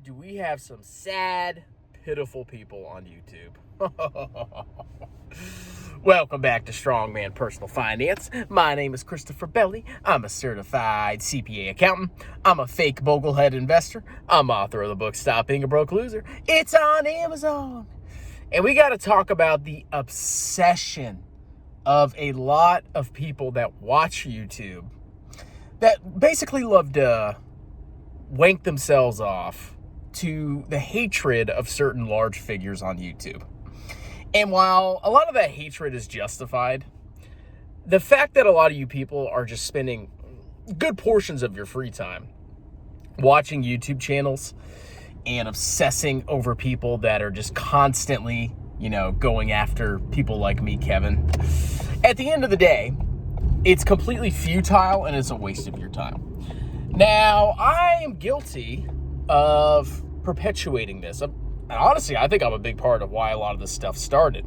do we have some sad, pitiful people on YouTube. Welcome back to Strongman Personal Finance. My name is Christopher Belli. I'm a certified CPA accountant. I'm a fake boglehead investor. I'm author of the book Stop Being a Broke Loser. It's on Amazon. And we got to talk about the obsession of a lot of people that watch YouTube that basically love to wank themselves off to the hatred of certain large figures on YouTube. And while a lot of that hatred is justified, the fact that a lot of you people are just spending good portions of your free time watching YouTube channels and obsessing over people that are just constantly, going after people like me, Kevin, at the end of the day, it's completely futile and it's a waste of your time. Now, I am guilty of perpetuating this. And honestly, I think I'm a big part of why a lot of this stuff started.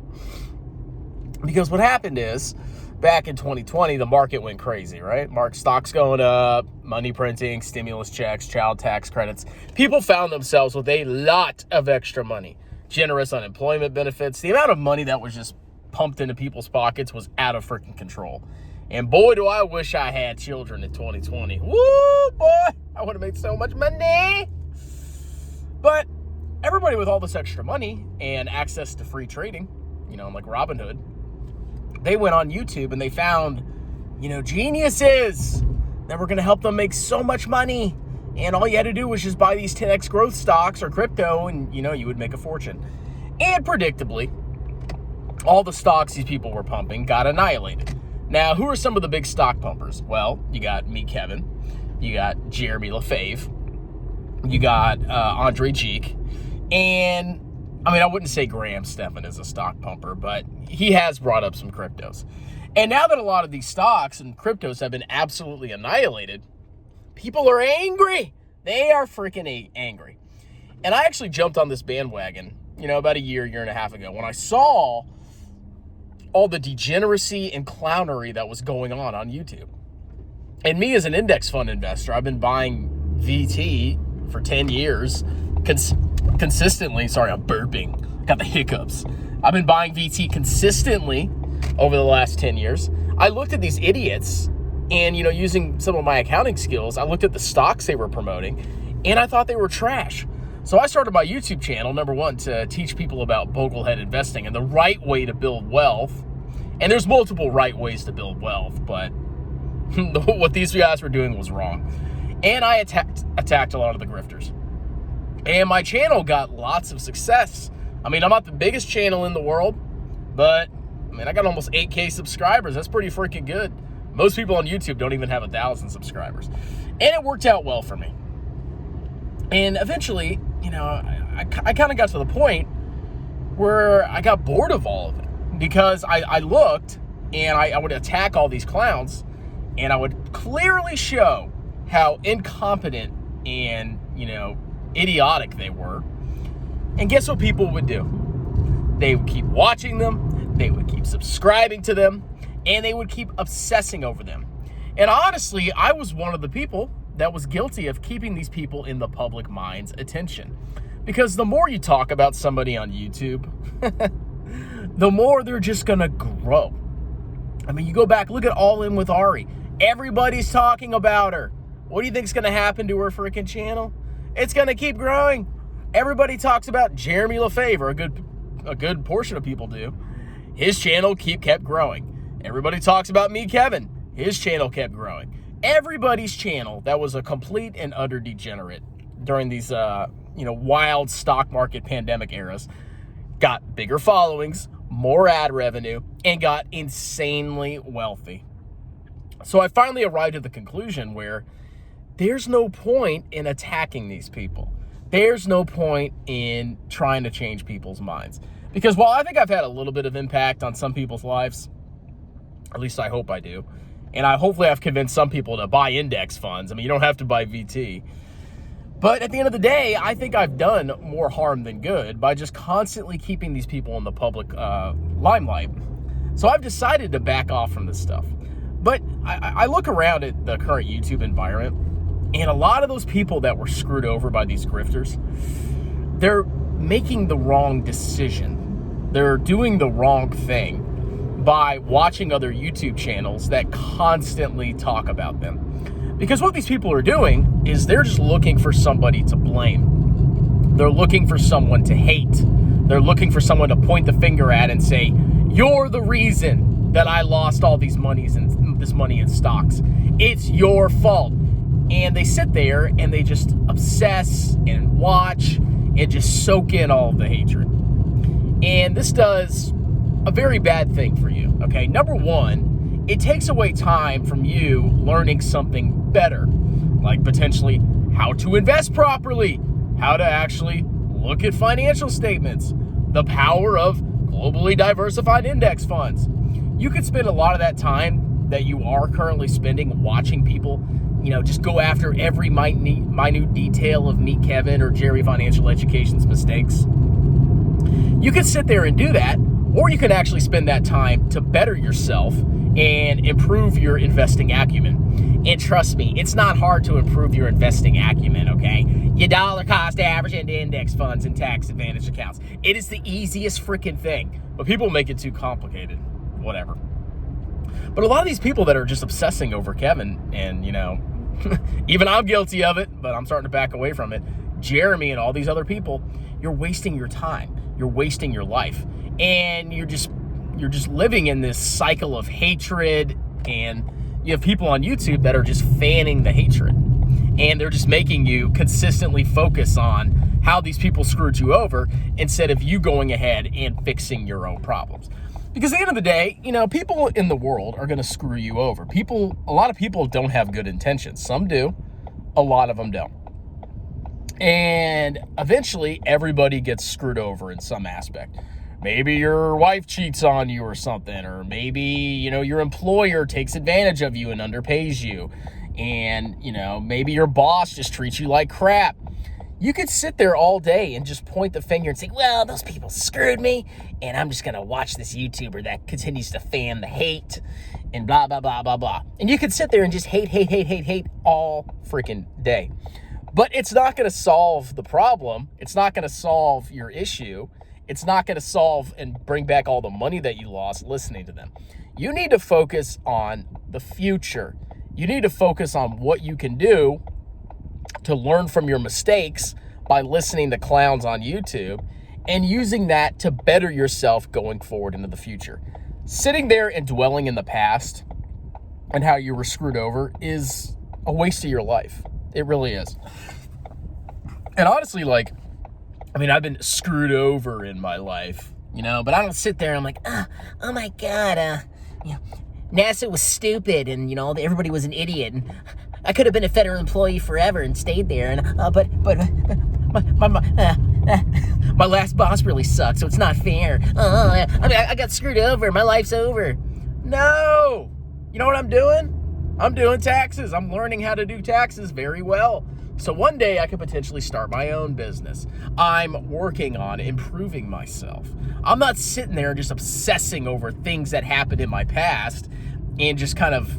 Because what happened is, back in 2020, the market went crazy, right? Stocks going up, money printing, stimulus checks, child tax credits. People found themselves with a lot of extra money. Generous unemployment benefits. The amount of money that was just pumped into people's pockets was out of freaking control. And boy, do I wish I had children in 2020. Woo, boy, I would have made so much money. But everybody with all this extra money and access to free trading, like Robinhood, they went on YouTube and they found, geniuses that were going to help them make so much money. And all you had to do was just buy these 10x growth stocks or crypto and, you would make a fortune. And predictably, all the stocks these people were pumping got annihilated. Now, who are some of the big stock pumpers? Well, you got me, Kevin. You got Jeremy Lefebvre. You got Andrei, Jikh. And, I wouldn't say Graham Stephan is a stock pumper, but he has brought up some cryptos. And now that a lot of these stocks and cryptos have been absolutely annihilated, people are angry. They are freaking angry. And I actually jumped on this bandwagon, about a year and a half ago when I saw all the degeneracy and clownery that was going on YouTube. And me as an index fund investor, I've been buying VT for 10 years consistently. Sorry, I'm burping. Got the hiccups. I've been buying VT consistently over the last 10 years. I looked at these idiots and, using some of my accounting skills, I looked at the stocks they were promoting and I thought they were trash. So I started my YouTube channel, number one, to teach people about boglehead investing and the right way to build wealth. And there's multiple right ways to build wealth, but what these guys were doing was wrong. And I attacked a lot of the grifters. And my channel got lots of success. I'm not the biggest channel in the world, but I got almost 8K subscribers. That's pretty freaking good. Most people on YouTube don't even have 1,000 subscribers. And it worked out well for me. And eventually, I kind of got to the point where I got bored of all of it because I looked and I would attack all these clowns and I would clearly show how incompetent and, idiotic they were. And guess what people would do? They would keep watching them, they would keep subscribing to them, and they would keep obsessing over them. And honestly, I was one of the people that was guilty of keeping these people in the public mind's attention. Because the more you talk about somebody on YouTube, the more they're just gonna grow. You go back, look at All In with Ari. Everybody's talking about her. What do you think's gonna happen to her freaking channel? It's gonna keep growing. Everybody talks about Jeremy Lefebvre, a good portion of people do. His channel kept growing. Everybody talks about me, Kevin. His channel kept growing. Everybody's channel that was a complete and utter degenerate during these wild stock market pandemic eras got bigger followings, more ad revenue, and got insanely wealthy. So I finally arrived at the conclusion where there's no point in attacking these people. There's no point in trying to change people's minds. Because while I think I've had a little bit of impact on some people's lives, at least I hope I do, and hopefully I've convinced some people to buy index funds. You don't have to buy VT. But at the end of the day, I think I've done more harm than good by just constantly keeping these people in the public limelight. So I've decided to back off from this stuff. But I look around at the current YouTube environment, And a lot of those people that were screwed over by these grifters, they're making the wrong decision. They're doing the wrong thing by watching other YouTube channels that constantly talk about them. Because what these people are doing is they're just looking for somebody to blame. They're looking for someone to hate. They're looking for someone to point the finger at and say, you're the reason that I lost all this money in stocks. It's your fault. And they sit there and they just obsess and watch and just soak in all of the hatred. And this does a very bad thing for you, okay? Number one, it takes away time from you learning something better, like potentially how to invest properly, how to actually look at financial statements, the power of globally diversified index funds. You could spend a lot of that time that you are currently spending watching people, just go after every minute detail of Meet Kevin or Jerry Financial Education's mistakes. You can sit there and do that, or you can actually spend that time to better yourself and improve your investing acumen. And trust me, it's not hard to improve your investing acumen, okay? Your dollar cost average into index funds and tax advantage accounts. It is the easiest freaking thing, but people make it too complicated. Whatever. But a lot of these people that are just obsessing over Kevin, and even I'm guilty of it, but I'm starting to back away from it, Jeremy and all these other people, you're wasting your time. You're wasting your life. And you're just living in this cycle of hatred, and you have people on YouTube that are just fanning the hatred. And they're just making you consistently focus on how these people screwed you over instead of you going ahead and fixing your own problems. Because at the end of the day, people in the world are going to screw you over. A lot of people don't have good intentions. Some do. A lot of them don't. And eventually, everybody gets screwed over in some aspect. Maybe your wife cheats on you or something, or maybe, your employer takes advantage of you and underpays you. And, maybe your boss just treats you like crap. You could sit there all day and just point the finger and say, well, those people screwed me, and I'm just going to watch this YouTuber that continues to fan the hate and blah, blah, blah, blah, blah. And you could sit there and just hate all freaking day. But it's not going to solve the problem. It's not going to solve your issue. It's not going to solve and bring back all the money that you lost listening to them. You need to focus on the future. You need to focus on what you can do to learn from your mistakes by listening to clowns on YouTube and using that to better yourself going forward into the future. Sitting there and dwelling in the past and how you were screwed over is a waste of your life. It really is. And honestly, I've been screwed over in my life, but I don't sit there and I'm like, oh my God, NASA was stupid and, everybody was an idiot and I could have been a federal employee forever and stayed there. And but my last boss really sucked, so it's not fair. I got screwed over. My life's over. No. You know what I'm doing? I'm doing taxes. I'm learning how to do taxes very well. So one day I could potentially start my own business. I'm working on improving myself. I'm not sitting there just obsessing over things that happened in my past and just kind of,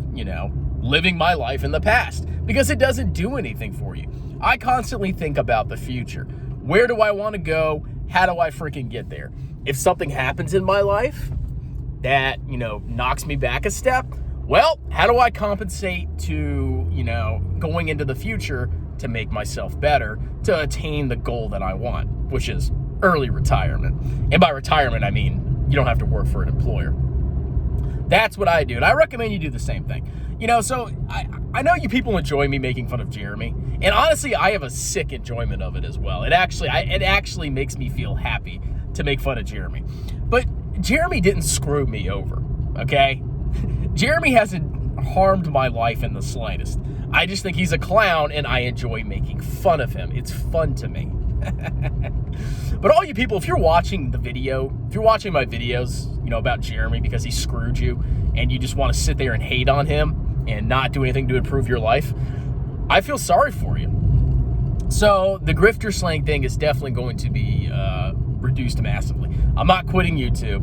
living my life in the past, because it doesn't do anything for you. I constantly think about the future. Where do I want to go? How do I freaking get there? If something happens in my life that, knocks me back a step, well, how do I compensate to, going into the future to make myself better, to attain the goal that I want, which is early retirement. And by retirement, I mean, you don't have to work for an employer. That's what I do. And I recommend you do the same thing. So I know you people enjoy me making fun of Jeremy. And honestly, I have a sick enjoyment of it as well. It actually makes me feel happy to make fun of Jeremy. But Jeremy didn't screw me over, okay? Jeremy hasn't harmed my life in the slightest. I just think he's a clown and I enjoy making fun of him. It's fun to me. But all you people, if you're watching my videos, about Jeremy because he screwed you and you just want to sit there and hate on him and not do anything to improve your life, I feel sorry for you. So the grifter slang thing is definitely going to be reduced massively. I'm not quitting YouTube.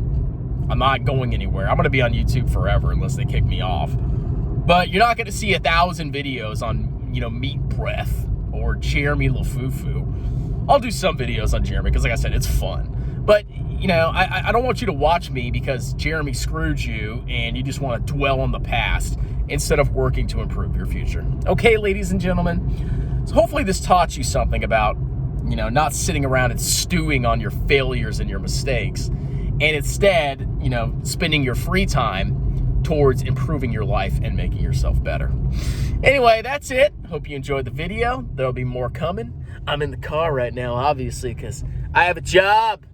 I'm not going anywhere. I'm going to be on YouTube forever unless they kick me off. But you're not going to see 1,000 videos on Meat Breath or Jeremy LaFufu. I'll do some videos on Jeremy because, like I said, it's fun. But, I don't want you to watch me because Jeremy screwed you and you just want to dwell on the past instead of working to improve your future. Okay, ladies and gentlemen? So hopefully this taught you something about, not sitting around and stewing on your failures and your mistakes, and instead, spending your free time towards improving your life and making yourself better. Anyway, that's it. Hope you enjoyed the video. There'll be more coming. I'm in the car right now, obviously, because I have a job.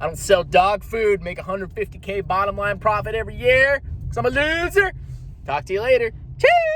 I don't sell dog food, make $150K bottom line profit every year because I'm a loser. Talk to you later. Cheers!